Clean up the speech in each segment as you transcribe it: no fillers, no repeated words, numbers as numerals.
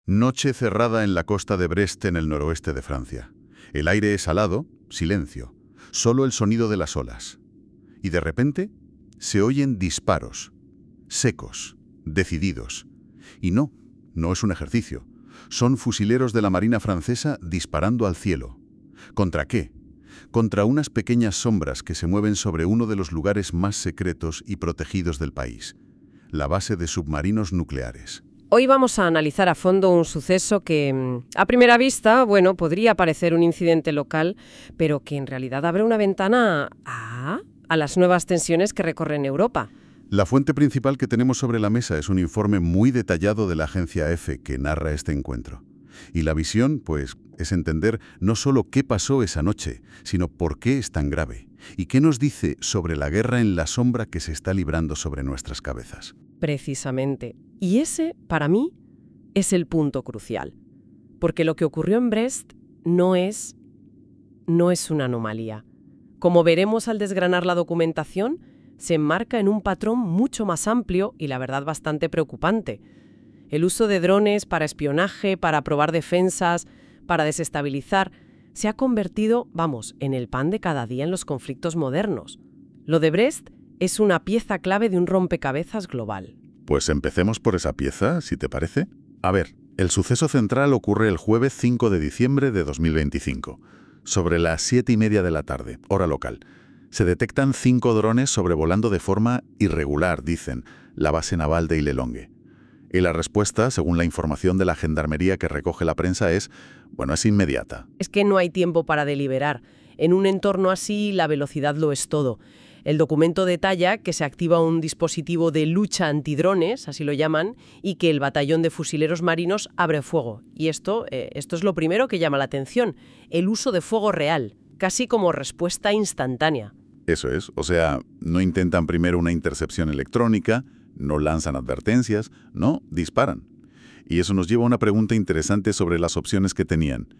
Noche cerrada en la costa de Brest, en el noroeste de Francia. El aire es helado, silencio, solo el sonido de las olas. Y de repente se oyen disparos, secos, decididos. Y no es un ejercicio. Son fusileros de la Marina francesa disparando al cielo. ¿Contra qué? Contra unas pequeñas sombras que se mueven sobre uno de los lugares más secretos y protegidos del país, la base de submarinos nucleares. Hoy vamos a analizar a fondo un suceso que, a primera vista, podría parecer un incidente local, pero que en realidad abre una ventana a las nuevas tensiones que recorren Europa. La fuente principal que tenemos sobre la mesa es un informe muy detallado de la agencia EFE que narra este encuentro. Y la visión, es entender no solo qué pasó esa noche, sino por qué es tan grave, y qué nos dice sobre la guerra en la sombra que se está librando sobre nuestras cabezas. Precisamente. Y ese, para mí, es el punto crucial. Porque lo que ocurrió en Brest no es una anomalía. Como veremos al desgranar la documentación, se enmarca en un patrón mucho más amplio y, la verdad, bastante preocupante. El uso de drones para espionaje, para probar defensas, para desestabilizar, se ha convertido, en el pan de cada día en los conflictos modernos. Lo de Brest es una pieza clave de un rompecabezas global. Pues empecemos por esa pieza, si te parece. A ver, el suceso central ocurre el jueves 5 de diciembre de 2025, sobre las 7:30 de la tarde, hora local. Se detectan 5 drones sobrevolando de forma irregular, dicen, la base naval de Île-et-Longue. Y la respuesta, según la información de la gendarmería que recoge la prensa, es inmediata. Es que no hay tiempo para deliberar. En un entorno así, la velocidad lo es todo. El documento detalla que se activa un dispositivo de lucha antidrones, así lo llaman, y que el batallón de fusileros marinos abre fuego. Y esto es lo primero que llama la atención, el uso de fuego real, casi como respuesta instantánea. Eso es, no intentan primero una intercepción electrónica, no lanzan advertencias, no, disparan. Y eso nos lleva a una pregunta interesante sobre las opciones que tenían.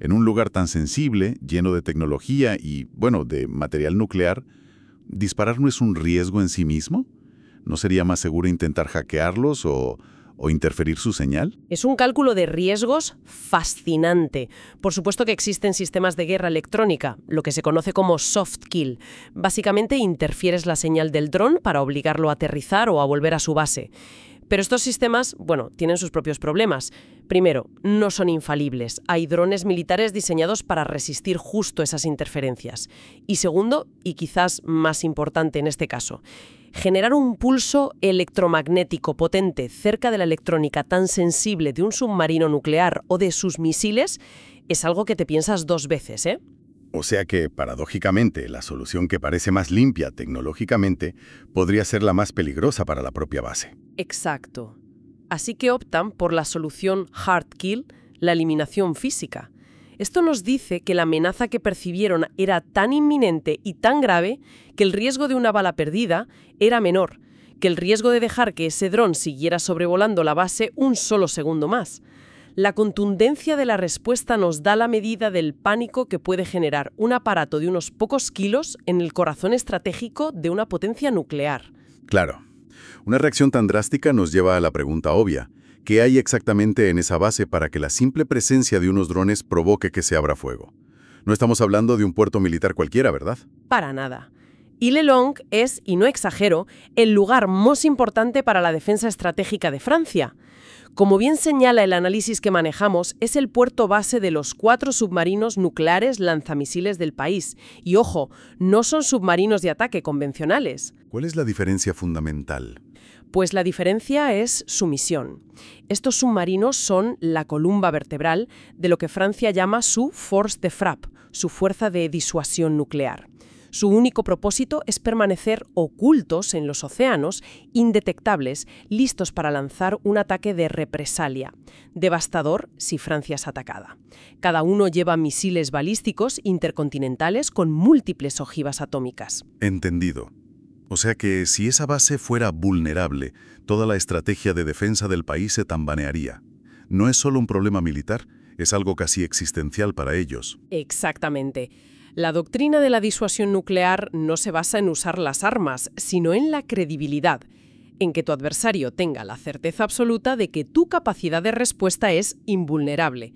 En un lugar tan sensible, lleno de tecnología y, de material nuclear, ¿disparar no es un riesgo en sí mismo? ¿No sería más seguro intentar hackearlos o interferir su señal? Es un cálculo de riesgos fascinante. Por supuesto que existen sistemas de guerra electrónica, lo que se conoce como soft kill. Básicamente interfieres la señal del dron para obligarlo a aterrizar o a volver a su base. Pero estos sistemas, tienen sus propios problemas. Primero, no son infalibles. Hay drones militares diseñados para resistir justo esas interferencias. Y segundo, y quizás más importante en este caso, generar un pulso electromagnético potente cerca de la electrónica tan sensible de un submarino nuclear o de sus misiles es algo que te piensas 2 veces, ¿eh? O sea que, paradójicamente, la solución que parece más limpia tecnológicamente podría ser la más peligrosa para la propia base. Exacto. Así que optan por la solución hard kill, la eliminación física. Esto nos dice que la amenaza que percibieron era tan inminente y tan grave que el riesgo de una bala perdida era menor, que el riesgo de dejar que ese dron siguiera sobrevolando la base un solo segundo más. La contundencia de la respuesta nos da la medida del pánico que puede generar un aparato de unos pocos kilos en el corazón estratégico de una potencia nuclear. Claro. Una reacción tan drástica nos lleva a la pregunta obvia. ¿Qué hay exactamente en esa base para que la simple presencia de unos drones provoque que se abra fuego? No estamos hablando de un puerto militar cualquiera, ¿verdad? Para nada. Île-et-Longue es, y no exagero, el lugar más importante para la defensa estratégica de Francia. Como bien señala el análisis que manejamos, es el puerto base de los 4 submarinos nucleares lanzamisiles del país. Y ojo, no son submarinos de ataque convencionales. ¿Cuál es la diferencia fundamental? Pues la diferencia es su misión. Estos submarinos son la columna vertebral de lo que Francia llama su force de frappe, su fuerza de disuasión nuclear. Su único propósito es permanecer ocultos en los océanos, indetectables, listos para lanzar un ataque de represalia, devastador si Francia es atacada. Cada uno lleva misiles balísticos intercontinentales con múltiples ojivas atómicas. Entendido. O sea que si esa base fuera vulnerable, toda la estrategia de defensa del país se tambanearía. No es solo un problema militar, es algo casi existencial para ellos. Exactamente. La doctrina de la disuasión nuclear no se basa en usar las armas, sino en la credibilidad. en que tu adversario tenga la certeza absoluta de que tu capacidad de respuesta es invulnerable.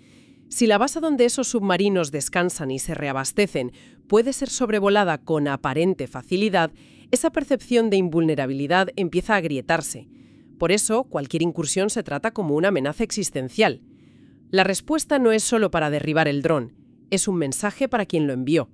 Si la base donde esos submarinos descansan y se reabastecen puede ser sobrevolada con aparente facilidad, esa percepción de invulnerabilidad empieza a agrietarse. Por eso, cualquier incursión se trata como una amenaza existencial. La respuesta no es solo para derribar el dron, es un mensaje para quien lo envió.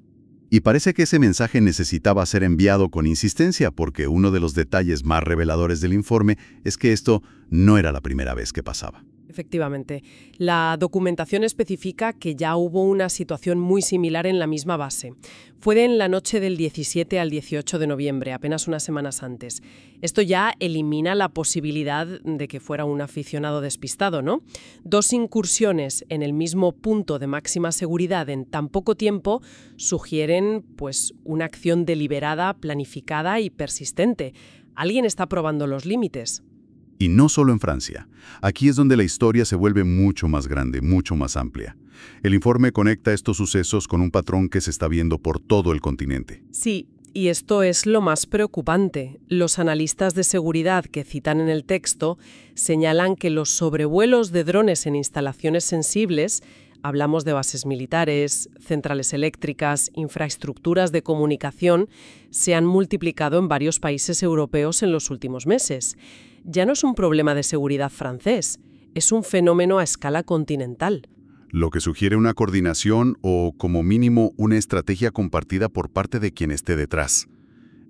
Y parece que ese mensaje necesitaba ser enviado con insistencia porque uno de los detalles más reveladores del informe es que esto no era la primera vez que pasaba. Efectivamente, la documentación especifica que ya hubo una situación muy similar en la misma base. Fue en la noche del 17 al 18 de noviembre, apenas unas semanas antes. Esto ya elimina la posibilidad de que fuera un aficionado despistado, ¿no? 2 incursiones en el mismo punto de máxima seguridad en tan poco tiempo sugieren, pues, una acción deliberada, planificada y persistente. Alguien está probando los límites. Y no solo en Francia. Aquí es donde la historia se vuelve mucho más grande, mucho más amplia. El informe conecta estos sucesos con un patrón que se está viendo por todo el continente. Sí, y esto es lo más preocupante. Los analistas de seguridad que citan en el texto señalan que los sobrevuelos de drones en instalaciones sensibles, hablamos de bases militares, centrales eléctricas, infraestructuras de comunicación, se han multiplicado en varios países europeos en los últimos meses. Ya no es un problema de seguridad francés, es un fenómeno a escala continental. Lo que sugiere una coordinación o, como mínimo, una estrategia compartida por parte de quien esté detrás.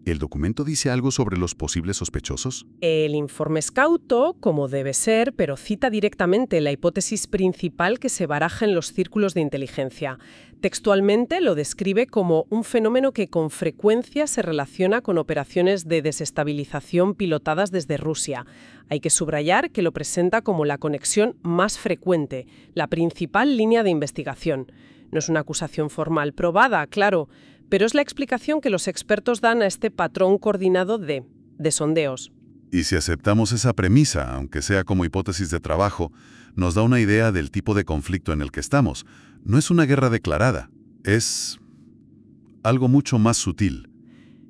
¿El documento dice algo sobre los posibles sospechosos? El informe es cauto, como debe ser, pero cita directamente la hipótesis principal que se baraja en los círculos de inteligencia. Textualmente lo describe como un fenómeno que con frecuencia se relaciona con operaciones de desestabilización pilotadas desde Rusia. Hay que subrayar que lo presenta como la conexión más frecuente, la principal línea de investigación. No es una acusación formal probada, claro, pero es la explicación que los expertos dan a este patrón coordinado de sondeos. Y si aceptamos esa premisa, aunque sea como hipótesis de trabajo, nos da una idea del tipo de conflicto en el que estamos. No es una guerra declarada, es algo mucho más sutil.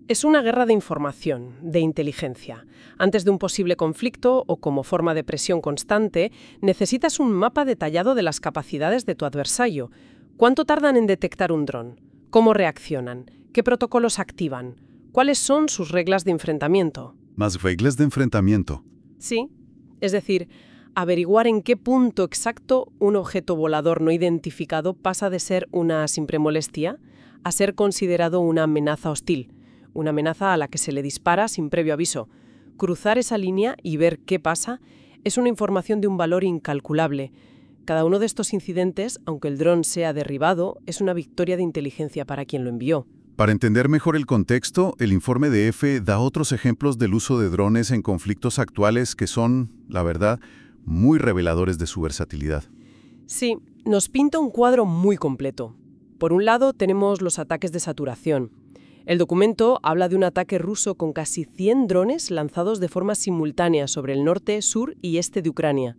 Es una guerra de información, de inteligencia. Antes de un posible conflicto o como forma de presión constante, necesitas un mapa detallado de las capacidades de tu adversario. ¿Cuánto tardan en detectar un dron? ¿Cómo reaccionan? ¿Qué protocolos activan? ¿Cuáles son sus reglas de enfrentamiento? ¿Más reglas de enfrentamiento? Sí, es decir, averiguar en qué punto exacto un objeto volador no identificado pasa de ser una simple molestia a ser considerado una amenaza hostil, una amenaza a la que se le dispara sin previo aviso. Cruzar esa línea y ver qué pasa es una información de un valor incalculable. Cada uno de estos incidentes, aunque el dron sea derribado, es una victoria de inteligencia para quien lo envió. Para entender mejor el contexto, el informe de EFE da otros ejemplos del uso de drones en conflictos actuales que son, la verdad, muy reveladores de su versatilidad. Sí, nos pinta un cuadro muy completo. Por un lado, tenemos los ataques de saturación. El documento habla de un ataque ruso con casi 100 drones lanzados de forma simultánea sobre el norte, sur y este de Ucrania.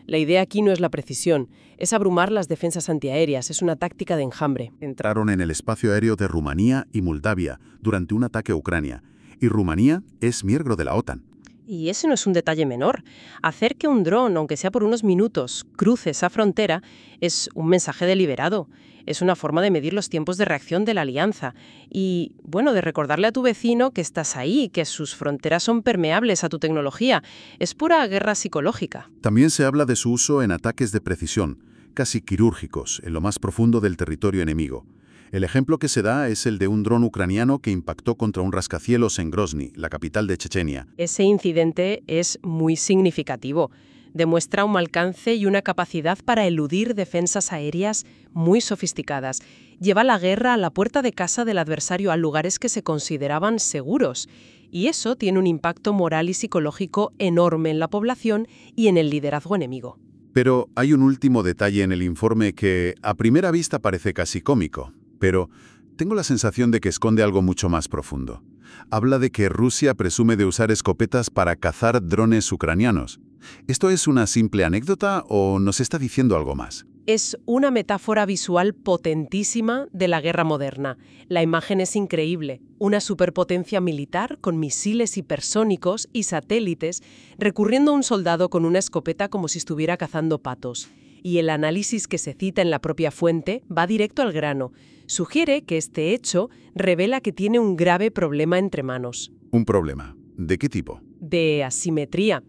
La idea aquí no es la precisión, es abrumar las defensas antiaéreas, es una táctica de enjambre. Entraron en el espacio aéreo de Rumanía y Moldavia durante un ataque a Ucrania, y Rumanía es miembro de la OTAN. Y ese no es un detalle menor. Hacer que un dron, aunque sea por unos minutos, cruce esa frontera es un mensaje deliberado. Es una forma de medir los tiempos de reacción de la alianza. Y, bueno, de recordarle a tu vecino que estás ahí, que sus fronteras son permeables a tu tecnología. Es pura guerra psicológica. También se habla de su uso en ataques de precisión, casi quirúrgicos, en lo más profundo del territorio enemigo. El ejemplo que se da es el de un dron ucraniano que impactó contra un rascacielos en Grozny, la capital de Chechenia. Ese incidente es muy significativo. Demuestra un alcance y una capacidad para eludir defensas aéreas muy sofisticadas. Lleva la guerra a la puerta de casa del adversario a lugares que se consideraban seguros. Y eso tiene un impacto moral y psicológico enorme en la población y en el liderazgo enemigo. Pero hay un último detalle en el informe que a primera vista parece casi cómico, pero tengo la sensación de que esconde algo mucho más profundo. Habla de que Rusia presume de usar escopetas para cazar drones ucranianos. ¿Esto es una simple anécdota o nos está diciendo algo más? Es una metáfora visual potentísima de la guerra moderna. La imagen es increíble. Una superpotencia militar con misiles hipersónicos y satélites recurriendo a un soldado con una escopeta como si estuviera cazando patos. Y el análisis que se cita en la propia fuente va directo al grano. Sugiere que este hecho revela que tiene un grave problema entre manos. ¿Un problema? ¿De qué tipo? De asimetría.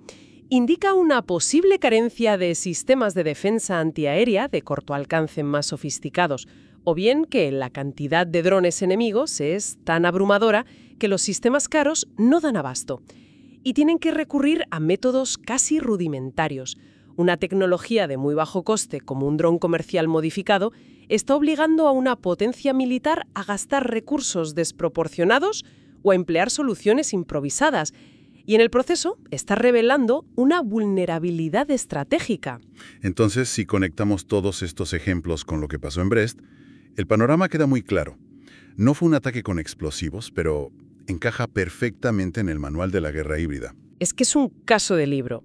Indica una posible carencia de sistemas de defensa antiaérea de corto alcance más sofisticados, o bien que la cantidad de drones enemigos es tan abrumadora que los sistemas caros no dan abasto. Y tienen que recurrir a métodos casi rudimentarios. Una tecnología de muy bajo coste, como un dron comercial modificado, está obligando a una potencia militar a gastar recursos desproporcionados o a emplear soluciones improvisadas. Y en el proceso está revelando una vulnerabilidad estratégica. Entonces, si conectamos todos estos ejemplos con lo que pasó en Brest, el panorama queda muy claro. No fue un ataque con explosivos, pero encaja perfectamente en el manual de la guerra híbrida. Es que es un caso de libro.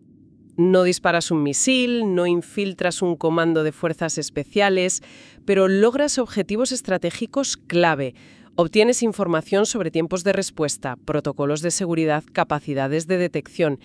No disparas un misil, no infiltras un comando de fuerzas especiales, pero logras objetivos estratégicos clave. Obtienes información sobre tiempos de respuesta, protocolos de seguridad, capacidades de detección.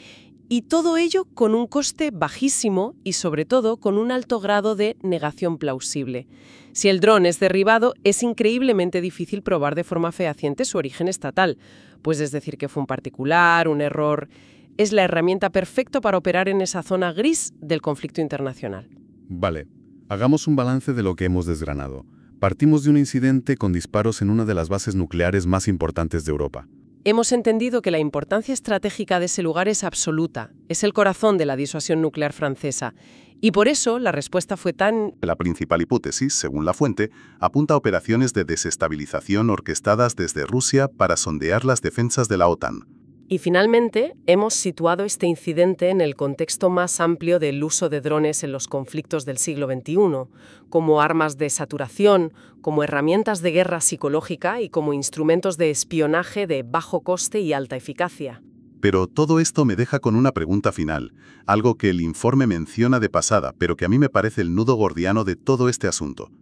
Y todo ello con un coste bajísimo y, sobre todo, con un alto grado de negación plausible. Si el dron es derribado, es increíblemente difícil probar de forma fehaciente su origen estatal. Puedes decir que fue un particular, un error. Es la herramienta perfecta para operar en esa zona gris del conflicto internacional. Vale, hagamos un balance de lo que hemos desgranado. Partimos de un incidente con disparos en una de las bases nucleares más importantes de Europa. Hemos entendido que la importancia estratégica de ese lugar es absoluta. Es el corazón de la disuasión nuclear francesa. Y por eso la respuesta fue tan... La principal hipótesis, según la fuente, apunta a operaciones de desestabilización orquestadas desde Rusia para sondear las defensas de la OTAN. Y finalmente, hemos situado este incidente en el contexto más amplio del uso de drones en los conflictos del siglo XXI, como armas de saturación, como herramientas de guerra psicológica y como instrumentos de espionaje de bajo coste y alta eficacia. Pero todo esto me deja con una pregunta final, algo que el informe menciona de pasada, pero que a mí me parece el nudo gordiano de todo este asunto.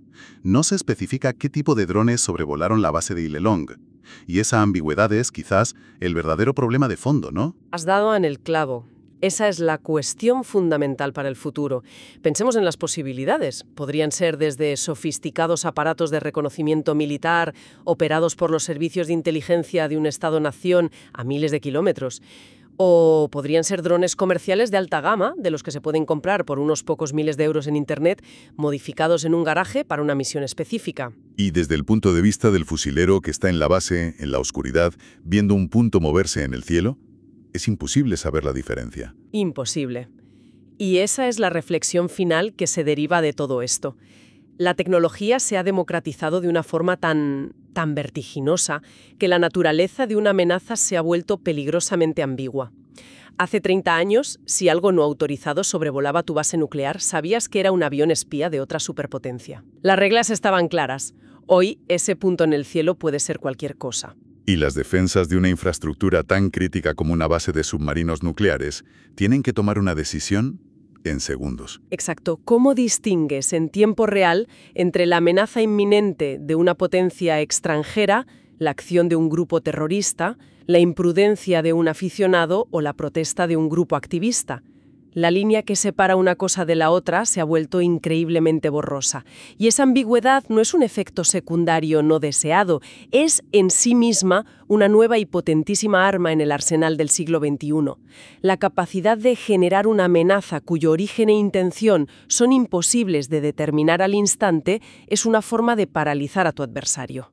No se especifica qué tipo de drones sobrevolaron la base de Ilelong. Y esa ambigüedad es, quizás, el verdadero problema de fondo, ¿no? Has dado en el clavo. Esa es la cuestión fundamental para el futuro. Pensemos en las posibilidades. Podrían ser desde sofisticados aparatos de reconocimiento militar operados por los servicios de inteligencia de un Estado-nación a miles de kilómetros. O podrían ser drones comerciales de alta gama, de los que se pueden comprar por unos pocos miles de euros en Internet, modificados en un garaje para una misión específica. Y desde el punto de vista del fusilero que está en la base, en la oscuridad, viendo un punto moverse en el cielo, es imposible saber la diferencia. Imposible. Y esa es la reflexión final que se deriva de todo esto. La tecnología se ha democratizado de una forma tan vertiginosa que la naturaleza de una amenaza se ha vuelto peligrosamente ambigua. Hace 30 años, si algo no autorizado sobrevolaba tu base nuclear, sabías que era un avión espía de otra superpotencia. Las reglas estaban claras. Hoy, ese punto en el cielo puede ser cualquier cosa. Y las defensas de una infraestructura tan crítica como una base de submarinos nucleares tienen que tomar una decisión en segundos. Exacto. ¿Cómo distingues en tiempo real entre la amenaza inminente de una potencia extranjera, la acción de un grupo terrorista, la imprudencia de un aficionado o la protesta de un grupo activista? La línea que separa una cosa de la otra se ha vuelto increíblemente borrosa. Y esa ambigüedad no es un efecto secundario no deseado, es en sí misma una nueva y potentísima arma en el arsenal del siglo XXI. La capacidad de generar una amenaza cuyo origen e intención son imposibles de determinar al instante es una forma de paralizar a tu adversario.